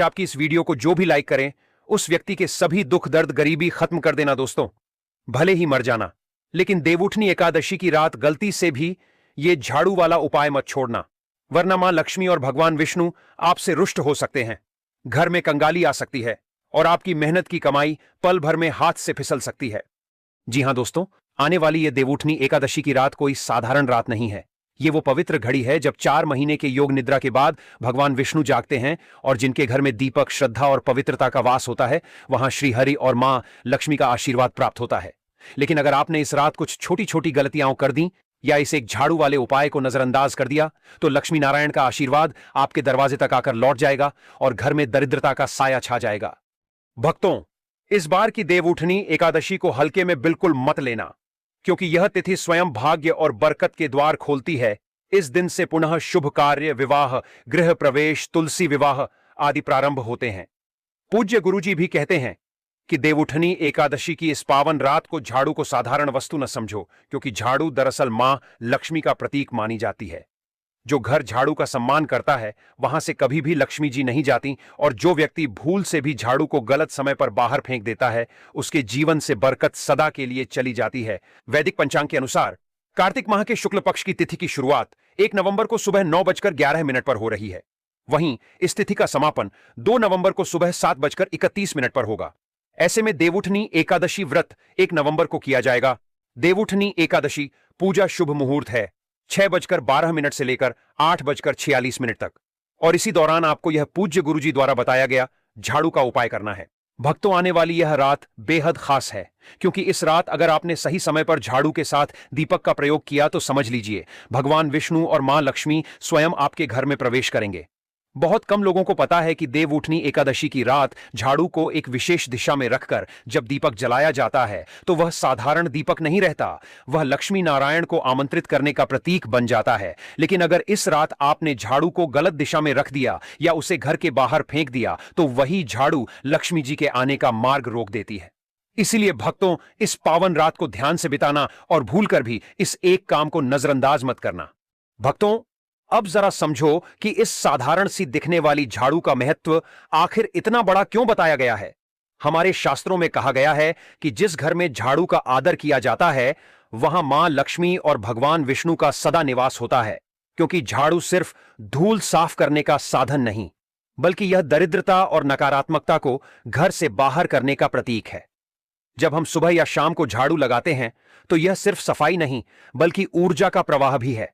आपकी इस वीडियो को जो भी लाइक करें, उस व्यक्ति के सभी दुख दर्द गरीबी खत्म कर देना दोस्तों। भले ही मर जाना, लेकिन देवउठनी एकादशी की रात गलती से भी ये झाड़ू वाला उपाय मत छोड़ना, वरना मां लक्ष्मी और भगवान विष्णु आपसे रुष्ट हो सकते हैं। घर में कंगाली आ सकती है और आपकी मेहनत की कमाई पल भर में हाथ से फिसल सकती है। जी हां दोस्तों, आने वाली यह देवउठनी एकादशी की रात कोई साधारण रात नहीं है। ये वो पवित्र घड़ी है जब 4 महीने के योग निद्रा के बाद भगवान विष्णु जागते हैं और जिनके घर में दीपक, श्रद्धा और पवित्रता का वास होता है, वहां श्रीहरि और मां लक्ष्मी का आशीर्वाद प्राप्त होता है। लेकिन अगर आपने इस रात कुछ छोटी छोटी गलतियां कर दी या इस एक झाड़ू वाले उपाय को नजरअंदाज कर दिया, तो लक्ष्मी नारायण का आशीर्वाद आपके दरवाजे तक आकर लौट जाएगा और घर में दरिद्रता का साया छा जाएगा। भक्तों, इस बार की देवउठनी एकादशी को हल्के में बिल्कुल मत लेना, क्योंकि यह तिथि स्वयं भाग्य और बरकत के द्वार खोलती है। इस दिन से पुनः शुभ कार्य, विवाह, गृह प्रवेश, तुलसी विवाह आदि प्रारंभ होते हैं। पूज्य गुरुजी भी कहते हैं कि देवउठनी एकादशी की इस पावन रात को झाड़ू को साधारण वस्तु न समझो, क्योंकि झाड़ू दरअसल मां लक्ष्मी का प्रतीक मानी जाती है। जो घर झाड़ू का सम्मान करता है, वहां से कभी भी लक्ष्मी जी नहीं जाती, और जो व्यक्ति भूल से भी झाड़ू को गलत समय पर बाहर फेंक देता है, उसके जीवन से बरकत सदा के लिए चली जाती है। वैदिक पंचांग के अनुसार कार्तिक माह के शुक्ल पक्ष की तिथि की शुरुआत 1 नवंबर को सुबह 9:11 पर हो रही है। वहीं इस तिथि का समापन 2 नवंबर को सुबह 7:31 पर होगा। ऐसे में देवउठनी एकादशी व्रत 1 नवंबर को किया जाएगा। देवउठनी एकादशी पूजा शुभ मुहूर्त है 6:12 से लेकर 8:46 तक, और इसी दौरान आपको यह पूज्य गुरुजी द्वारा बताया गया झाड़ू का उपाय करना है। भक्तों, आने वाली यह रात बेहद खास है, क्योंकि इस रात अगर आपने सही समय पर झाड़ू के साथ दीपक का प्रयोग किया तो समझ लीजिए भगवान विष्णु और मां लक्ष्मी स्वयं आपके घर में प्रवेश करेंगे। बहुत कम लोगों को पता है कि देवउठनी एकादशी की रात झाड़ू को एक विशेष दिशा में रखकर जब दीपक जलाया जाता है, तो वह साधारण दीपक नहीं रहता, वह लक्ष्मी नारायण को आमंत्रित करने का प्रतीक बन जाता है। लेकिन अगर इस रात आपने झाड़ू को गलत दिशा में रख दिया या उसे घर के बाहर फेंक दिया, तो वही झाड़ू लक्ष्मी जी के आने का मार्ग रोक देती है। इसीलिए भक्तों, इस पावन रात को ध्यान से बिताना और भूलकर भी इस एक काम को नजरअंदाज मत करना। भक्तों, अब जरा समझो कि इस साधारण सी दिखने वाली झाड़ू का महत्व आखिर इतना बड़ा क्यों बताया गया है। हमारे शास्त्रों में कहा गया है कि जिस घर में झाड़ू का आदर किया जाता है, वहां मां लक्ष्मी और भगवान विष्णु का सदा निवास होता है, क्योंकि झाड़ू सिर्फ धूल साफ करने का साधन नहीं, बल्कि यह दरिद्रता और नकारात्मकता को घर से बाहर करने का प्रतीक है। जब हम सुबह या शाम को झाड़ू लगाते हैं, तो यह सिर्फ सफाई नहीं, बल्कि ऊर्जा का प्रवाह भी है।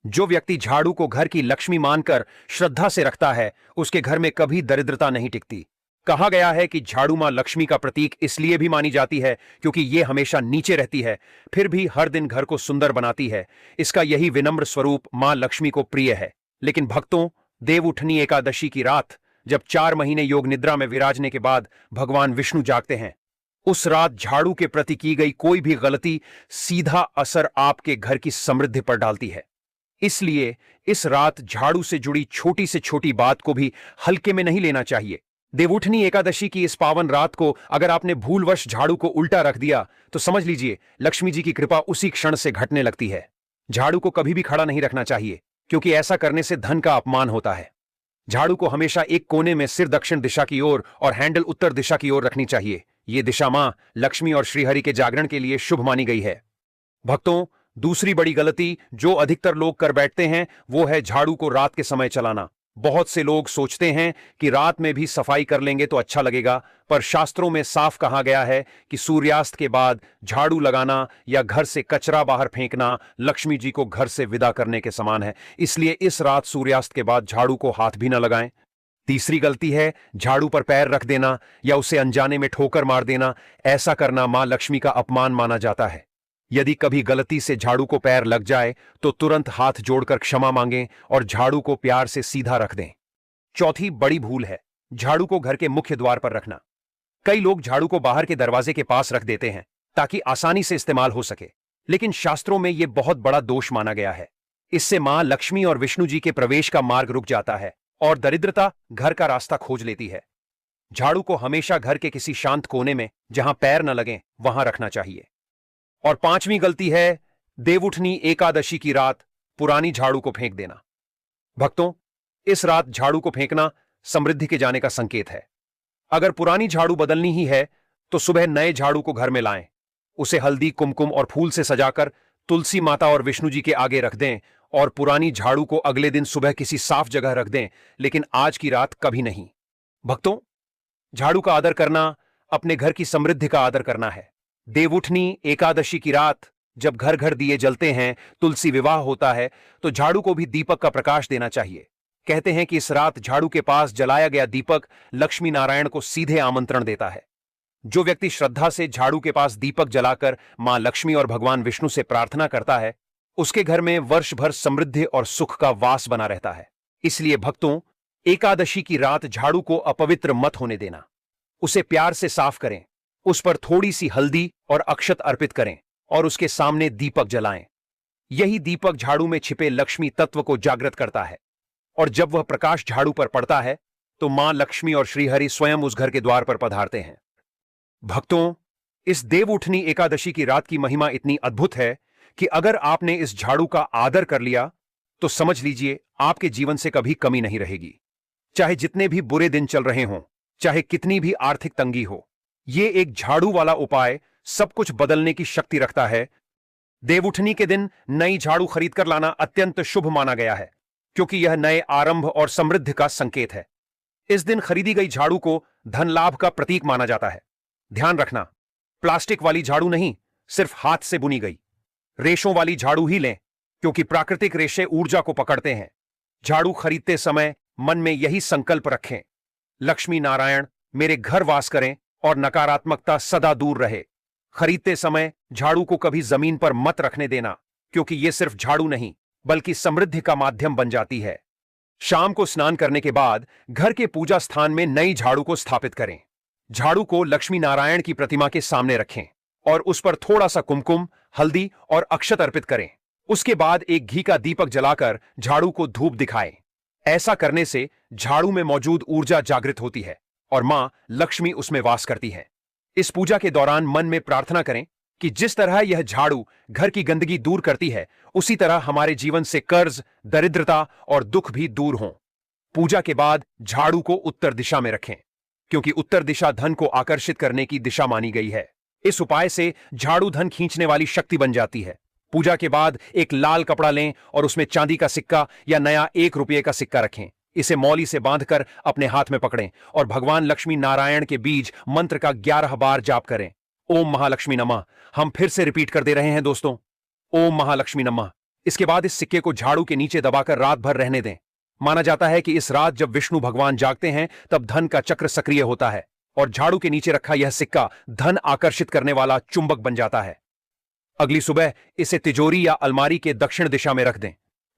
जो व्यक्ति झाड़ू को घर की लक्ष्मी मानकर श्रद्धा से रखता है, उसके घर में कभी दरिद्रता नहीं टिकती। कहा गया है कि झाड़ू मां लक्ष्मी का प्रतीक इसलिए भी मानी जाती है क्योंकि यह हमेशा नीचे रहती है, फिर भी हर दिन घर को सुंदर बनाती है। इसका यही विनम्र स्वरूप मां लक्ष्मी को प्रिय है। लेकिन भक्तों, देवउठनी एकादशी की रात जब 4 महीने योग निद्रा में विराजने के बाद भगवान विष्णु जागते हैं, उस रात झाड़ू के प्रति की गई कोई भी गलती सीधा असर आपके घर की समृद्धि पर डालती है। इसलिए इस रात झाड़ू से जुड़ी छोटी से छोटी बात को भी हल्के में नहीं लेना चाहिए। देवउठनी एकादशी की इस पावन रात को अगर आपने भूलवश झाड़ू को उल्टा रख दिया, तो समझ लीजिए लक्ष्मी जी की कृपा उसी क्षण से घटने लगती है। झाड़ू को कभी भी खड़ा नहीं रखना चाहिए, क्योंकि ऐसा करने से धन का अपमान होता है। झाड़ू को हमेशा एक कोने में सिर दक्षिण दिशा की ओर और हैंडल उत्तर दिशा की ओर रखनी चाहिए। यह दिशा मां लक्ष्मी और श्रीहरि के जागरण के लिए शुभ मानी गई है। भक्तों, दूसरी बड़ी गलती जो अधिकतर लोग कर बैठते हैं, वो है झाड़ू को रात के समय चलाना। बहुत से लोग सोचते हैं कि रात में भी सफाई कर लेंगे तो अच्छा लगेगा, पर शास्त्रों में साफ कहा गया है कि सूर्यास्त के बाद झाड़ू लगाना या घर से कचरा बाहर फेंकना लक्ष्मी जी को घर से विदा करने के समान है। इसलिए इस रात सूर्यास्त के बाद झाड़ू को हाथ भी न लगाएं। तीसरी गलती है झाड़ू पर पैर रख देना या उसे अनजाने में ठोकर मार देना। ऐसा करना मां लक्ष्मी का अपमान माना जाता है। यदि कभी गलती से झाड़ू को पैर लग जाए, तो तुरंत हाथ जोड़कर क्षमा मांगें और झाड़ू को प्यार से सीधा रख दें। चौथी बड़ी भूल है झाड़ू को घर के मुख्य द्वार पर रखना। कई लोग झाड़ू को बाहर के दरवाजे के पास रख देते हैं ताकि आसानी से इस्तेमाल हो सके, लेकिन शास्त्रों में यह बहुत बड़ा दोष माना गया है। इससे मां लक्ष्मी और विष्णु जी के प्रवेश का मार्ग रुक जाता है और दरिद्रता घर का रास्ता खोज लेती है। झाड़ू को हमेशा घर के किसी शांत कोने में, जहां पैर न लगें, वहां रखना चाहिए। और पांचवी गलती है देवउठनी एकादशी की रात पुरानी झाड़ू को फेंक देना। भक्तों, इस रात झाड़ू को फेंकना समृद्धि के जाने का संकेत है। अगर पुरानी झाड़ू बदलनी ही है तो सुबह नए झाड़ू को घर में लाएं, उसे हल्दी, कुमकुम और फूल से सजाकर तुलसी माता और विष्णु जी के आगे रख दें और पुरानी झाड़ू को अगले दिन सुबह किसी साफ जगह रख दें, लेकिन आज की रात कभी नहीं। भक्तों, झाड़ू का आदर करना अपने घर की समृद्धि का आदर करना है। देवउठनी एकादशी की रात जब घर घर दिए जलते हैं, तुलसी विवाह होता है, तो झाड़ू को भी दीपक का प्रकाश देना चाहिए। कहते हैं कि इस रात झाड़ू के पास जलाया गया दीपक लक्ष्मी नारायण को सीधे आमंत्रण देता है। जो व्यक्ति श्रद्धा से झाड़ू के पास दीपक जलाकर मां लक्ष्मी और भगवान विष्णु से प्रार्थना करता है, उसके घर में वर्ष भर समृद्धि और सुख का वास बना रहता है। इसलिए भक्तों, एकादशी की रात झाड़ू को अपवित्र मत होने देना। उसे प्यार से साफ करें, उस पर थोड़ी सी हल्दी और अक्षत अर्पित करें और उसके सामने दीपक जलाएं। यही दीपक झाड़ू में छिपे लक्ष्मी तत्व को जागृत करता है और जब वह प्रकाश झाड़ू पर पड़ता है तो मां लक्ष्मी और श्रीहरि स्वयं उस घर के द्वार पर पधारते हैं। भक्तों, इस देवउठनी एकादशी की रात की महिमा इतनी अद्भुत है कि अगर आपने इस झाड़ू का आदर कर लिया तो समझ लीजिए आपके जीवन से कभी कमी नहीं रहेगी। चाहे जितने भी बुरे दिन चल रहे हों, चाहे कितनी भी आर्थिक तंगी हो, यह एक झाड़ू वाला उपाय सब कुछ बदलने की शक्ति रखता है। देवउठनी के दिन नई झाड़ू खरीदकर लाना अत्यंत शुभ माना गया है, क्योंकि यह नए आरंभ और समृद्धि का संकेत है। इस दिन खरीदी गई झाड़ू को धन लाभ का प्रतीक माना जाता है। ध्यान रखना, प्लास्टिक वाली झाड़ू नहीं, सिर्फ हाथ से बुनी गई रेशों वाली झाड़ू ही लें, क्योंकि प्राकृतिक रेशे ऊर्जा को पकड़ते हैं। झाड़ू खरीदते समय मन में यही संकल्प रखें, लक्ष्मी नारायण मेरे घर वास करें और नकारात्मकता सदा दूर रहे। खरीदते समय झाड़ू को कभी जमीन पर मत रखने देना, क्योंकि यह सिर्फ झाड़ू नहीं बल्कि समृद्धि का माध्यम बन जाती है। शाम को स्नान करने के बाद घर के पूजा स्थान में नई झाड़ू को स्थापित करें। झाड़ू को लक्ष्मी नारायण की प्रतिमा के सामने रखें और उस पर थोड़ा सा कुमकुम, हल्दी और अक्षत अर्पित करें। उसके बाद एक घी का दीपक जलाकर झाड़ू को धूप दिखाएं। ऐसा करने से झाड़ू में मौजूद ऊर्जा जागृत होती है और मां लक्ष्मी उसमें वास करती है। इस पूजा के दौरान मन में प्रार्थना करें कि जिस तरह यह झाड़ू घर की गंदगी दूर करती है, उसी तरह हमारे जीवन से कर्ज, दरिद्रता और दुख भी दूर हों। पूजा के बाद झाड़ू को उत्तर दिशा में रखें, क्योंकि उत्तर दिशा धन को आकर्षित करने की दिशा मानी गई है। इस उपाय से झाड़ू धन खींचने वाली शक्ति बन जाती है। पूजा के बाद एक लाल कपड़ा लें और उसमें चांदी का सिक्का या नया 1 रुपये का सिक्का रखें। इसे मौली से बांधकर अपने हाथ में पकड़ें और भगवान लक्ष्मी नारायण के बीज मंत्र का 11 बार जाप करें। ओम महालक्ष्मी नमः। हम फिर से रिपीट कर दे रहे हैं दोस्तों, ओम महालक्ष्मी नमः। इसके बाद इस सिक्के को झाड़ू के नीचे दबाकर रात भर रहने दें। माना जाता है कि इस रात जब विष्णु भगवान जागते हैं तब धन का चक्र सक्रिय होता है और झाड़ू के नीचे रखा यह सिक्का धन आकर्षित करने वाला चुंबक बन जाता है। अगली सुबह इसे तिजोरी या अलमारी के दक्षिण दिशा में रख दें।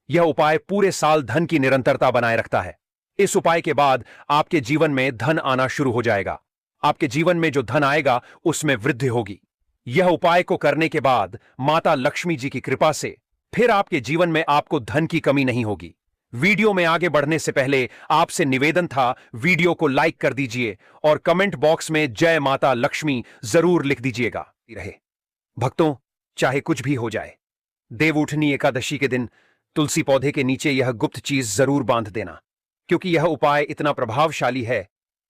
यह उपाय पूरे साल धन की निरंतरता बनाए रखता है। इस उपाय के बाद आपके जीवन में धन आना शुरू हो जाएगा। आपके जीवन में जो धन आएगा उसमें वृद्धि होगी। यह उपाय को करने के बाद माता लक्ष्मी जी की कृपा से फिर आपके जीवन में आपको धन की कमी नहीं होगी। वीडियो में आगे बढ़ने से पहले आपसे निवेदन था, वीडियो को लाइक कर दीजिए और कमेंट बॉक्स में जय माता लक्ष्मी जरूर लिख दीजिएगा। रहे भक्तों, चाहे कुछ भी हो जाए, देवउठनी एकादशी के दिन तुलसी पौधे के नीचे यह गुप्त चीज जरूर बांध देना, क्योंकि यह उपाय इतना प्रभावशाली है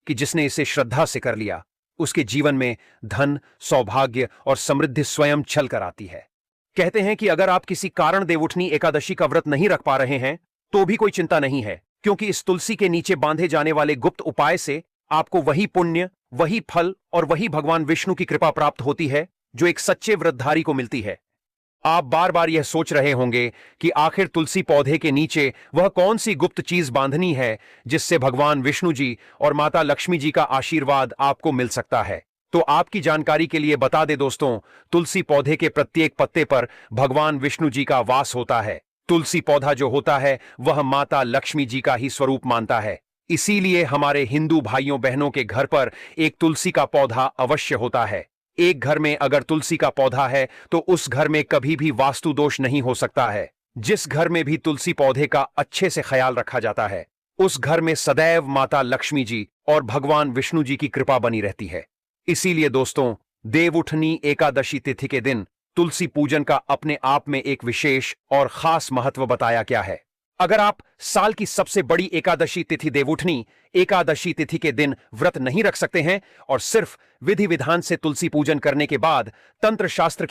कि जिसने इसे श्रद्धा से कर लिया उसके जीवन में धन, सौभाग्य और समृद्धि स्वयं छल कर आती है। कहते हैं कि अगर आप किसी कारण देवउठनी एकादशी का व्रत नहीं रख पा रहे हैं तो भी कोई चिंता नहीं है, क्योंकि इस तुलसी के नीचे बांधे जाने वाले गुप्त उपाय से आपको वही पुण्य, वही फल और वही भगवान विष्णु की कृपा प्राप्त होती है जो एक सच्चे व्रतधारी को मिलती है। आप बार बार यह सोच रहे होंगे कि आखिर तुलसी पौधे के नीचे वह कौन सी गुप्त चीज बांधनी है जिससे भगवान विष्णु जी और माता लक्ष्मी जी का आशीर्वाद आपको मिल सकता है। तो आपकी जानकारी के लिए बता दें दोस्तों, तुलसी पौधे के प्रत्येक पत्ते पर भगवान विष्णु जी का वास होता है। तुलसी पौधा जो होता है वह माता लक्ष्मी जी का ही स्वरूप मानता है। इसीलिए हमारे हिंदू भाइयों बहनों के घर पर एक तुलसी का पौधा अवश्य होता है। एक घर में अगर तुलसी का पौधा है तो उस घर में कभी भी वास्तु दोष नहीं हो सकता है। जिस घर में भी तुलसी पौधे का अच्छे से ख्याल रखा जाता है उस घर में सदैव माता लक्ष्मी जी और भगवान विष्णु जी की कृपा बनी रहती है। इसीलिए दोस्तों, देवउठनी एकादशी तिथि के दिन तुलसी पूजन का अपने आप में एक विशेष और खास महत्व बताया गया है। अगर आप साल की सबसे बड़ी एकादशी तिथि देवउठनी एकादशी तिथि के दिन व्रत नहीं रख सकते हैं और सिर्फ विधि विधान से तुलसी पूजन करने के बाद तंत्र शास्त्र